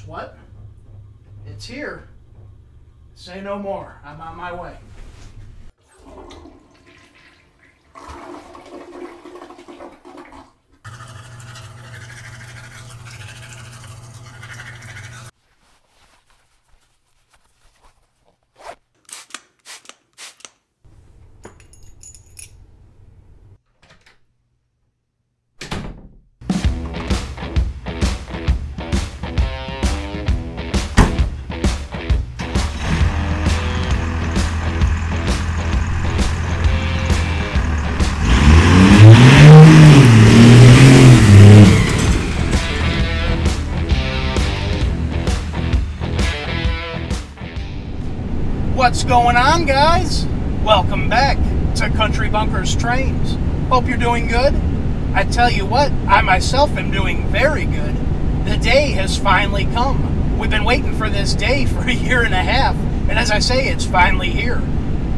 what? It's here. Say no more. I'm on my way. What's going on, guys? Welcome back to Country Bunkers Trains. Hope you're doing good. I tell you what, I myself am doing very good. The day has finally come. We've been waiting for this day for a year and a half, and as I say, it's finally here.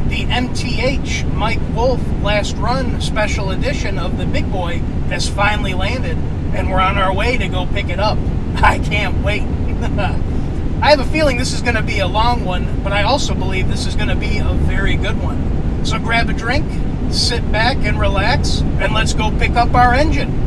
The MTH Mike Wolf Last Run Special Edition of the Big Boy has finally landed, and we're on our way to go pick it up. I can't wait. I have a feeling this is going to be a long one, but I also believe this is going to be a very good one. So grab a drink, sit back and relax, and let's go pick up our engine.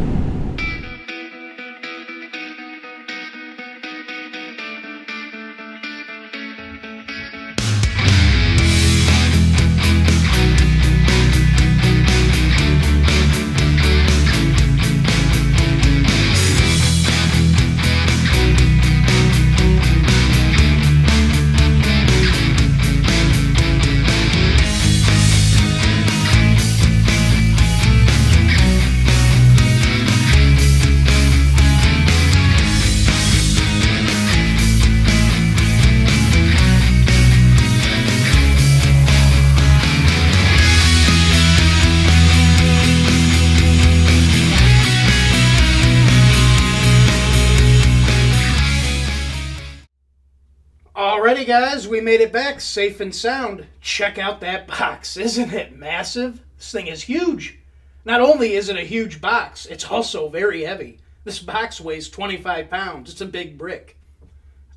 Alrighty guys, we made it back safe and sound. Check out that box. Isn't it massive? This thing is huge. Not only is it a huge box, it's also very heavy. This box weighs 25 pounds. It's a big brick.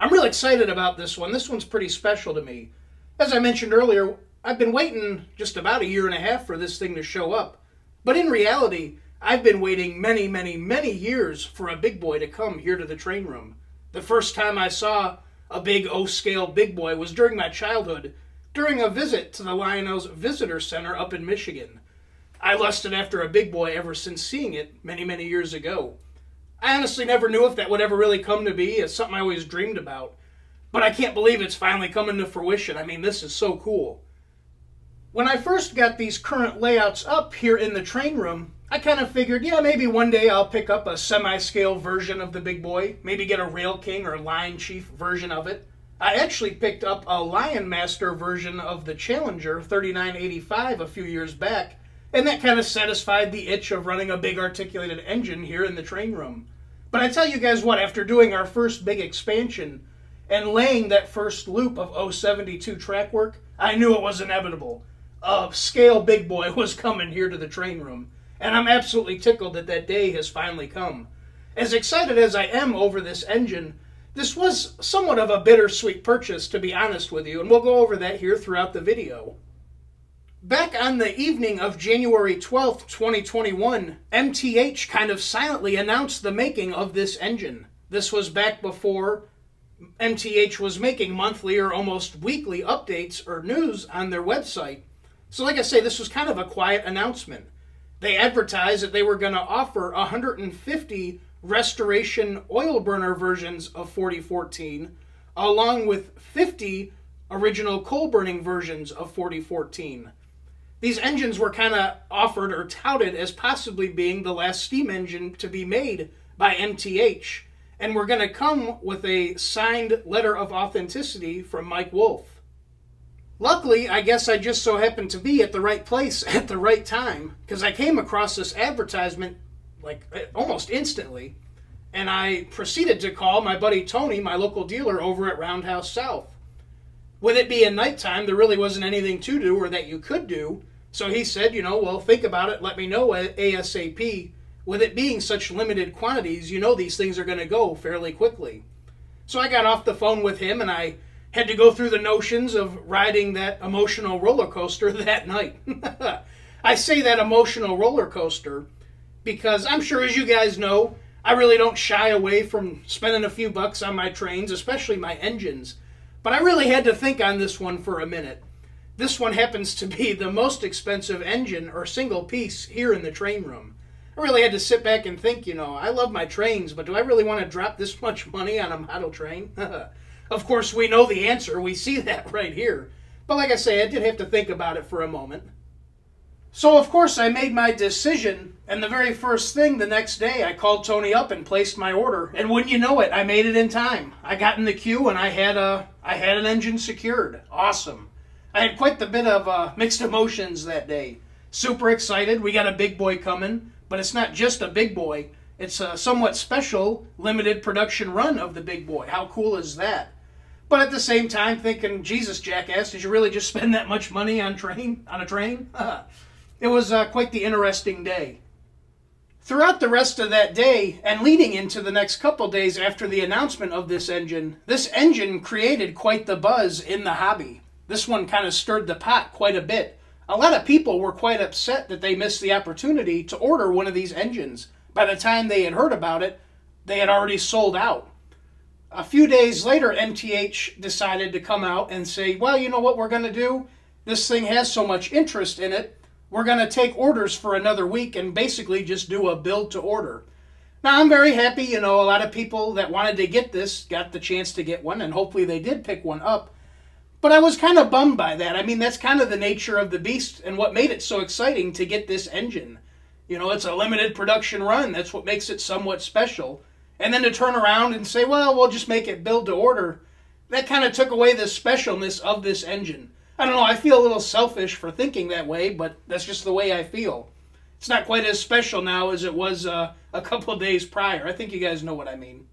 I'm real excited about this one. This one's pretty special to me. As I mentioned earlier, I've been waiting just about a year and a half for this thing to show up. But in reality, I've been waiting many, many, many years for a big boy to come here to the train room. The first time I saw a big O-scale big boy was during my childhood, during a visit to the Lionel's Visitor Center up in Michigan. I lusted after a big boy ever since seeing it many, many years ago. I honestly never knew if that would ever really come to be. It's something I always dreamed about. But I can't believe it's finally coming to fruition. I mean, this is so cool. When I first got these current layouts up here in the train room, I kind of figured, yeah, maybe one day I'll pick up a semi-scale version of the big boy, maybe get a Rail King or Line Chief version of it. I actually picked up a Lion Master version of the Challenger 3985 a few years back, and that kind of satisfied the itch of running a big articulated engine here in the train room. But I tell you guys what, after doing our first big expansion and laying that first loop of 072 track work, I knew it was inevitable. A scale big boy was coming here to the train room. And I'm absolutely tickled that that day has finally come. As excited as I am over this engine, this was somewhat of a bittersweet purchase, to be honest with you, and we'll go over that here throughout the video. Back on the evening of January 12th, 2021, MTH kind of silently announced the making of this engine. This was back before MTH was making monthly or almost weekly updates or news on their website. So like I say, this was kind of a quiet announcement. They advertised that they were going to offer 150 restoration oil burner versions of 4014, along with 50 original coal burning versions of 4014. These engines were kind of offered or touted as possibly being the last steam engine to be made by MTH, and were going to come with a signed letter of authenticity from Mike Wolf. Luckily, I guess I just so happened to be at the right place at the right time, because I came across this advertisement like almost instantly, and I proceeded to call my buddy Tony, my local dealer over at Roundhouse South. With it being nighttime, there really wasn't anything to do or that you could do, so he said, you know, well, think about it, let me know ASAP. With it being such limited quantities, you know these things are going to go fairly quickly. So I got off the phone with him and I had to go through the notions of riding that emotional roller coaster that night. I say that emotional roller coaster because I'm sure, as you guys know, I really don't shy away from spending a few bucks on my trains, especially my engines. But I really had to think on this one for a minute. This one happens to be the most expensive engine or single piece here in the train room. I really had to sit back and think, I love my trains, but do I really want to drop this much money on a model train? Of course, we know the answer. We see that right here. But like I say, I did have to think about it for a moment. So, of course, I made my decision, and the very first thing the next day, I called Tony up and placed my order. And wouldn't you know it, I made it in time. I got in the queue, and I had an engine secured. Awesome. I had quite the bit of mixed emotions that day. Super excited. We got a big boy coming, but it's not just a big boy. It's a somewhat special limited production run of the big boy. How cool is that? But at the same time, thinking, Jesus, jackass, did you really just spend that much money on a train? It was quite the interesting day. Throughout the rest of that day, and leading into the next couple days after the announcement of this engine created quite the buzz in the hobby. This one kind of stirred the pot quite a bit. A lot of people were quite upset that they missed the opportunity to order one of these engines. By the time they had heard about it, they had already sold out. A few days later, MTH decided to come out and say, well, you know what we're going to do? This thing has so much interest in it, we're going to take orders for another week and basically just do a build to order. Now, I'm very happy, a lot of people that wanted to get this got the chance to get one, and hopefully they did pick one up. But I was kind of bummed by that. I mean, that's kind of the nature of the beast and what made it so exciting to get this engine. It's a limited production run. That's what makes it somewhat special. And then to turn around and say, well, we'll just make it build to order, that kind of took away the specialness of this engine. I don't know, I feel a little selfish for thinking that way, but that's just the way I feel. It's not quite as special now as it was a couple of days prior. I think you guys know what I mean.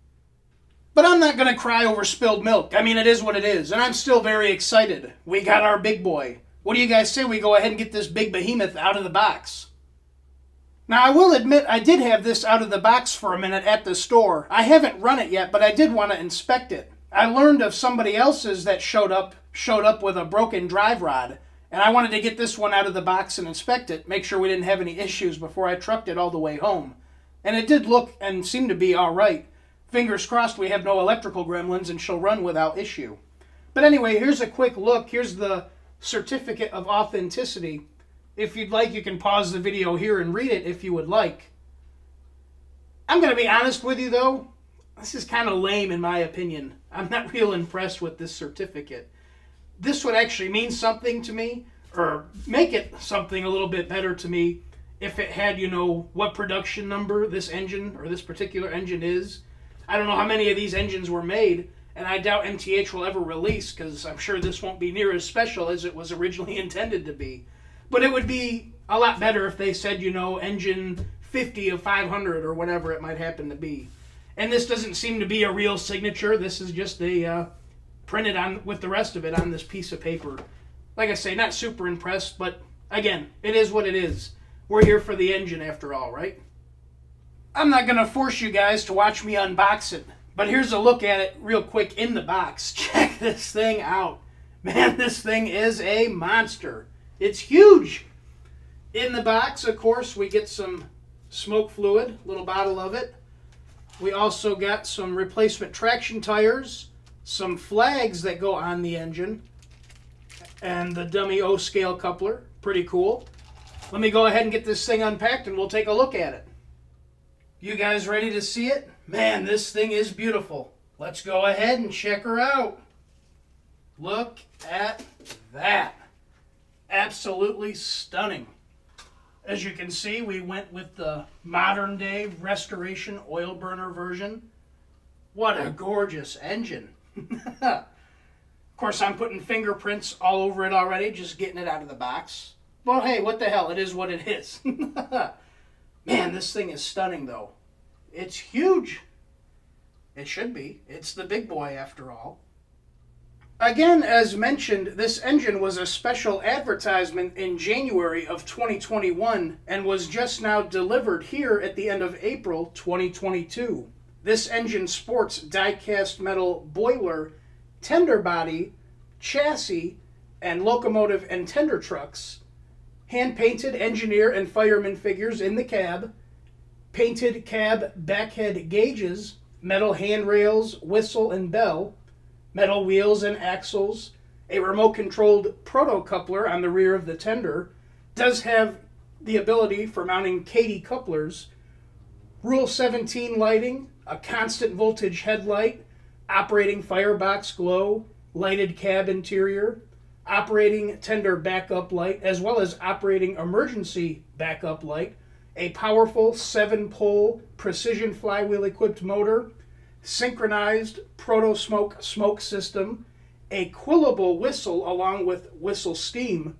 But I'm not going to cry over spilled milk. I mean, it is what it is, and I'm still very excited. We got our big boy. What do you guys say we go ahead and get this big behemoth out of the box? Now, I will admit I did have this out of the box for a minute at the store. I haven't run it yet, but I did want to inspect it. I learned of somebody else's that showed up with a broken drive rod, and I wanted to get this one out of the box and inspect it, make sure we didn't have any issues before I trucked it all the way home. And it did look and seem to be all right. Fingers crossed we have no electrical gremlins and she'll run without issue. But anyway, here's a quick look. Here's the certificate of authenticity. If you'd like, you can pause the video here and read it if you would like. I'm going to be honest with you, though. This is kind of lame in my opinion. I'm not real impressed with this certificate. This would actually mean something to me, or make it something a little bit better to me, if it had, what production number this engine, or this particular engine is. I don't know how many of these engines were made, and I doubt MTH will ever release, because I'm sure this won't be near as special as it was originally intended to be. But it would be a lot better if they said, engine 50 of 500 or whatever it might happen to be. And this doesn't seem to be a real signature. This is just a printed on with the rest of it on this piece of paper. Like I say, not super impressed, but again, it is what it is. We're here for the engine after all, right? I'm not going to force you guys to watch me unbox it, but here's a look at it real quick in the box. Check this thing out. Man, this thing is a monster. It's huge. In the box, of course, we get some smoke fluid, a little bottle of it. We also got some replacement traction tires, some flags that go on the engine, and the dummy O scale coupler. Pretty cool. Let me go ahead and get this thing unpacked and we'll take a look at it. You guys ready to see it? Man, this thing is beautiful. Let's go ahead and check her out. Look at that. Absolutely stunning. As you can see, we went with the modern day restoration oil burner version. What a gorgeous engine. Of course, I'm putting fingerprints all over it already, just getting it out of the box. Well, hey, what the hell? It is what it is. Man, this thing is stunning, though. It's huge. It should be. It's the big boy, after all. Again, as mentioned, this engine was a special advertisement in January of 2021 and was just now delivered here at the end of April 2022. This engine sports die-cast metal boiler, tender body, chassis, and locomotive and tender trucks, hand-painted engineer and fireman figures in the cab, painted cab backhead gauges, metal handrails, whistle and bell, metal wheels and axles, a remote-controlled proto-coupler on the rear of the tender, does have the ability for mounting Katy couplers, Rule 17 lighting, a constant voltage headlight, operating firebox glow, lighted cab interior, operating tender backup light, as well as operating emergency backup light, a powerful 7-pole precision flywheel equipped motor, synchronized proto-smoke smoke system, a quillable whistle along with whistle steam,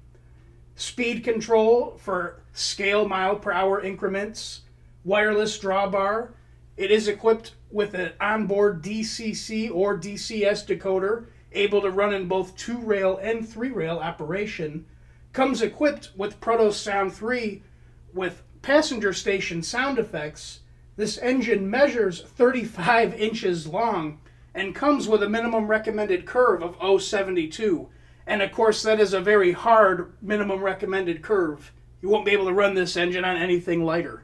speed control for scale mile per hour increments, wireless drawbar. It is equipped with an onboard DCC or DCS decoder, able to run in both 2-rail and 3-rail operation. Comes equipped with Proto Sound 3 with passenger station sound effects. This engine measures 35 inches long and comes with a minimum recommended curve of 0.72. And of course, that is a very hard minimum recommended curve. You won't be able to run this engine on anything lighter.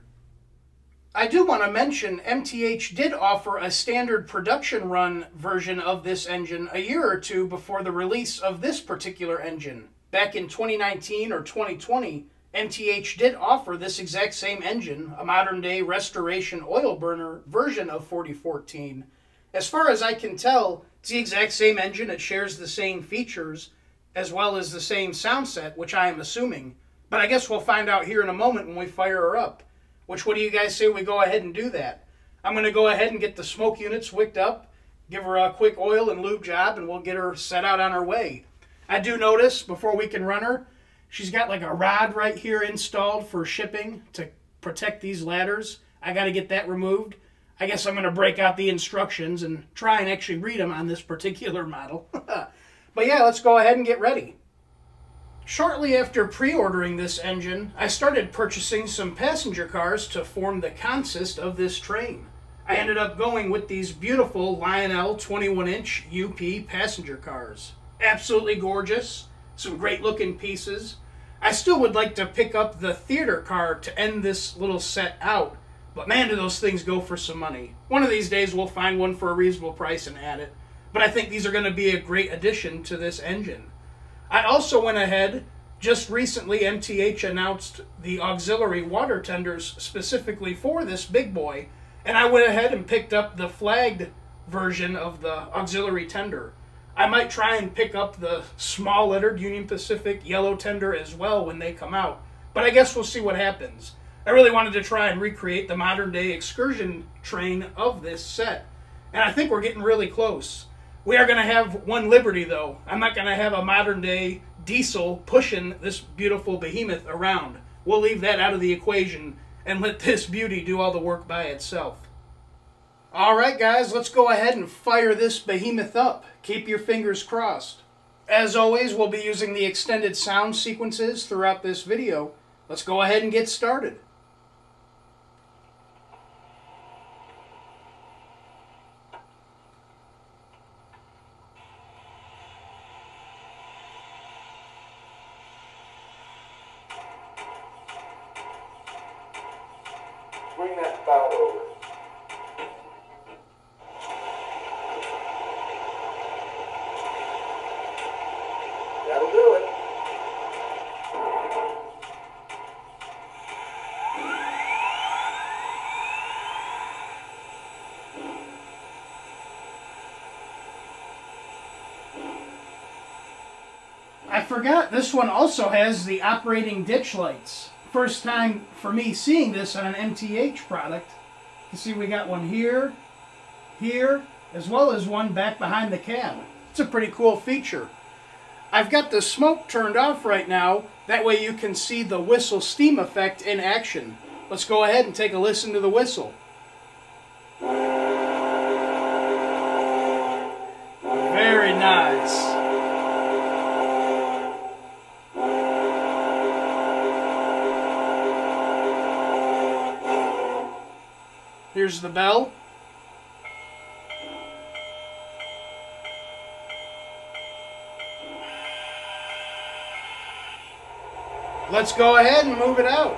I do want to mention MTH did offer a standard production run version of this engine a year or two before the release of this particular engine. Back in 2019 or 2020, MTH did offer this exact same engine, a modern day restoration oil burner version of 4014. As far as I can tell, it's the exact same engine. It shares the same features as well as the same sound set, which I am assuming. But I guess we'll find out here in a moment when we fire her up. Which, what do you guys say we go ahead and do that? I'm going to go ahead and get the smoke units wicked up, give her a quick oil and lube job, and we'll get her set out on her way. I do notice, before we can run her, she's got like a rod right here installed for shipping to protect these ladders. I got to get that removed. I guess I'm going to break out the instructions and try and actually read them on this particular model. But yeah, let's go ahead and get ready. Shortly after pre-ordering this engine, I started purchasing some passenger cars to form the consist of this train. I ended up going with these beautiful Lionel 21-inch UP passenger cars. Absolutely gorgeous, some great looking pieces. I still would like to pick up the theater car to end this little set out, but man, do those things go for some money. One of these days we'll find one for a reasonable price and add it, but I think these are going to be a great addition to this engine. I also went ahead, just recently MTH announced the auxiliary water tenders specifically for this big boy, and I went ahead and picked up the flagged version of the auxiliary tender. I might try and pick up the small lettered Union Pacific yellow tender as well when they come out, but I guess we'll see what happens. I really wanted to try and recreate the modern day excursion train of this set, and I think we're getting really close. We are going to have one Liberty, though. I'm not going to have a modern-day diesel pushing this beautiful behemoth around. We'll leave that out of the equation and let this beauty do all the work by itself. All right, guys, let's go ahead and fire this behemoth up. Keep your fingers crossed. As always, we'll be using the extended sound sequences throughout this video. Let's go ahead and get started. Bring that spout over. That'll do it. I forgot this one also has the operating ditch lights. First time for me seeing this on an MTH product. You see we got one here, here, as well as one back behind the cab. It's a pretty cool feature. I've got the smoke turned off right now, that way you can see the whistle steam effect in action. Let's go ahead and take a listen to the whistle. Very nice. Here's the bell. Let's go ahead and move it out.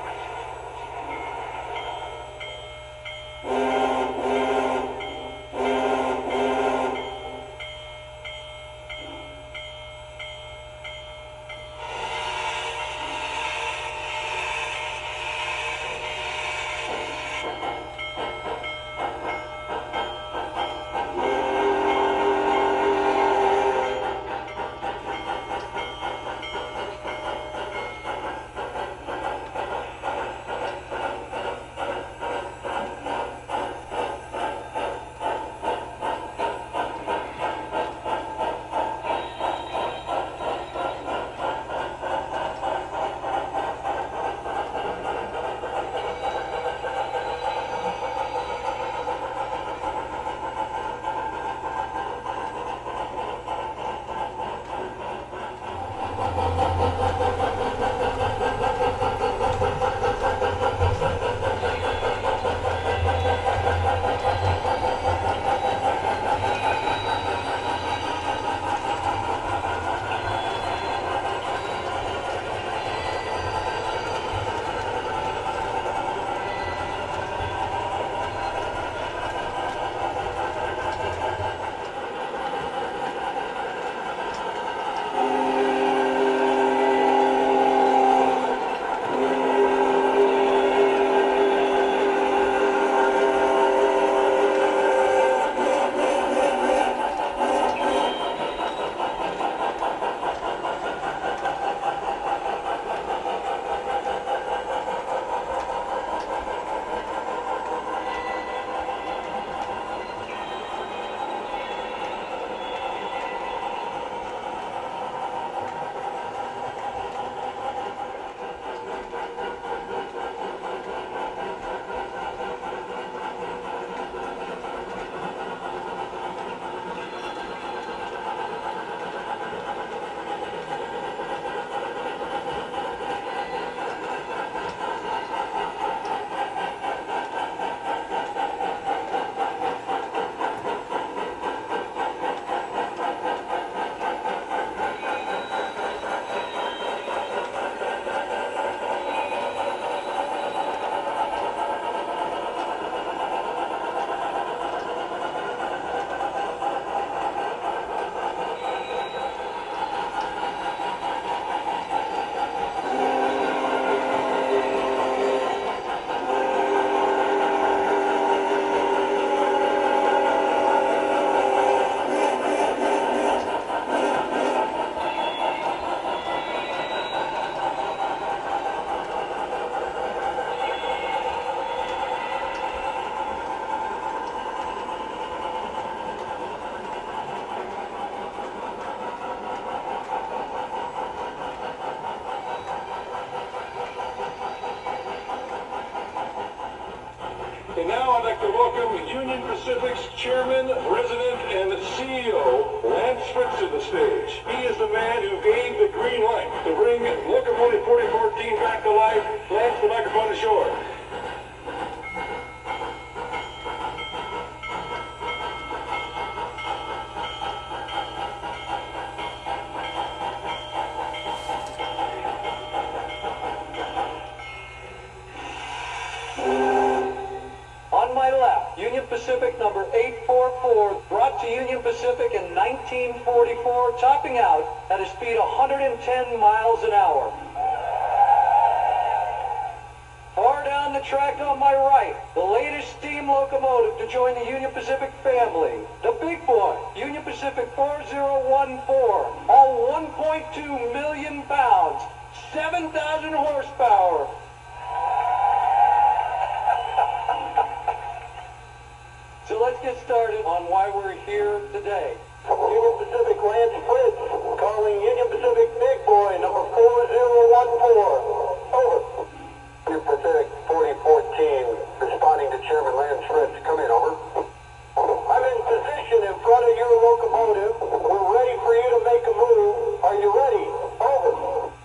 And now I'd like to welcome Union Pacific's Chairman, President, and CEO, Lance Fritz, to the stage. He is the man who gave the green light to bring Locomotive 4014 back to life. Lance, the microphone is yours. On my left, Union Pacific number 844, brought to Union Pacific in 1944, topping out at a speed 110 miles an hour. Far down the track on my right, the latest steam locomotive to join the Union Pacific family, the big boy, Union Pacific 4014, all 1.2 million pounds, 7,000 horsepower. So let's get started on why we're here today. Union Pacific Lance Fritz, calling Union Pacific Big Boy, number 4014. Over. Union Pacific 4014, responding to Chairman Lance Fritz. Come in, over. I'm in position in front of your locomotive. We're ready for you to make a move. Are you ready? Over.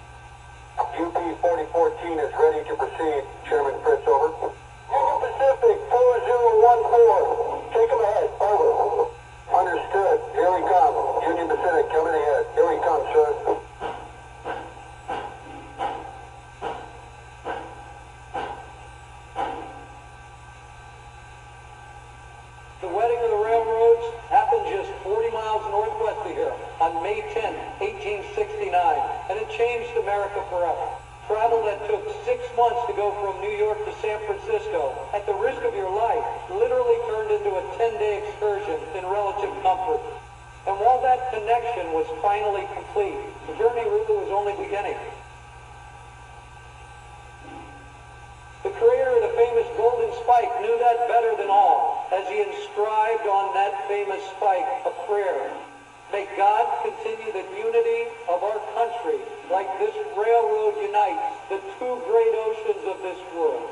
UP 4014 is ready to proceed. Chairman Fritz, over. Union Pacific 4014. Take him ahead. Over. Understood. Here we come. Union Pacific coming ahead. Here we come, sir. The wedding of the railroads happened just 40 miles northwest of here on May 10, 1869, and it changed America forever. Travel that took 6 months to go from New York to San Francisco, at the risk of your life, literally turned into a 10-day excursion in relative comfort. And while that connection was finally complete, the journey really was only beginning. The creator of the famous golden spike knew that better than all, as he inscribed on that famous spike a prayer. May God continue the unity of our country like this railroad unites the two great oceans of this world.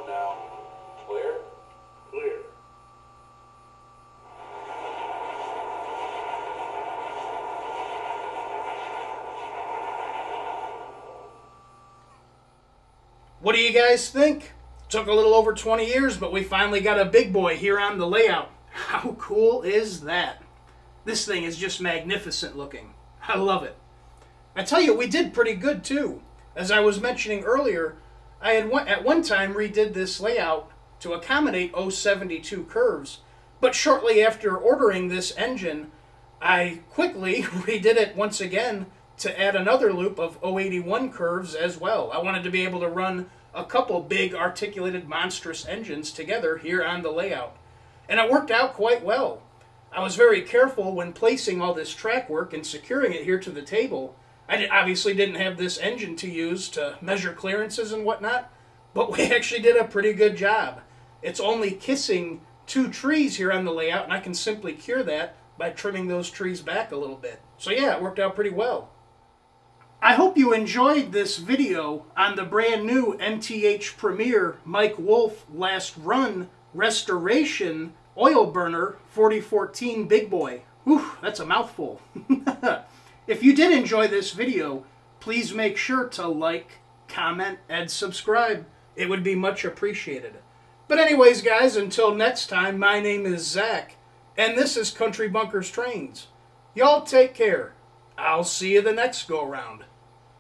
down now. Clear? Clear. What do you guys think? Took a little over 20 years, but we finally got a big boy here on the layout. How cool is that? This thing is just magnificent looking. I love it. I tell you, we did pretty good too. As I was mentioning earlier, I had at one time redid this layout to accommodate 072 curves, but shortly after ordering this engine, I quickly redid it once again to add another loop of 081 curves as well. I wanted to be able to run a couple big articulated monstrous engines together here on the layout. And it worked out quite well. I was very careful when placing all this track work and securing it here to the table. I obviously didn't have this engine to use to measure clearances and whatnot, but we actually did a pretty good job. It's only kissing 2 trees here on the layout, and I can simply cure that by trimming those trees back a little bit. So yeah, it worked out pretty well. I hope you enjoyed this video on the brand new MTH Premier Mike Wolf Last Run Restoration Oil Burner 4014 Big Boy. Whew, that's a mouthful. If you did enjoy this video, please make sure to like, comment, and subscribe. It would be much appreciated. But anyways, guys, until next time, my name is Zach, and this is Country Bunkers Trains. Y'all take care. I'll see you the next go-around.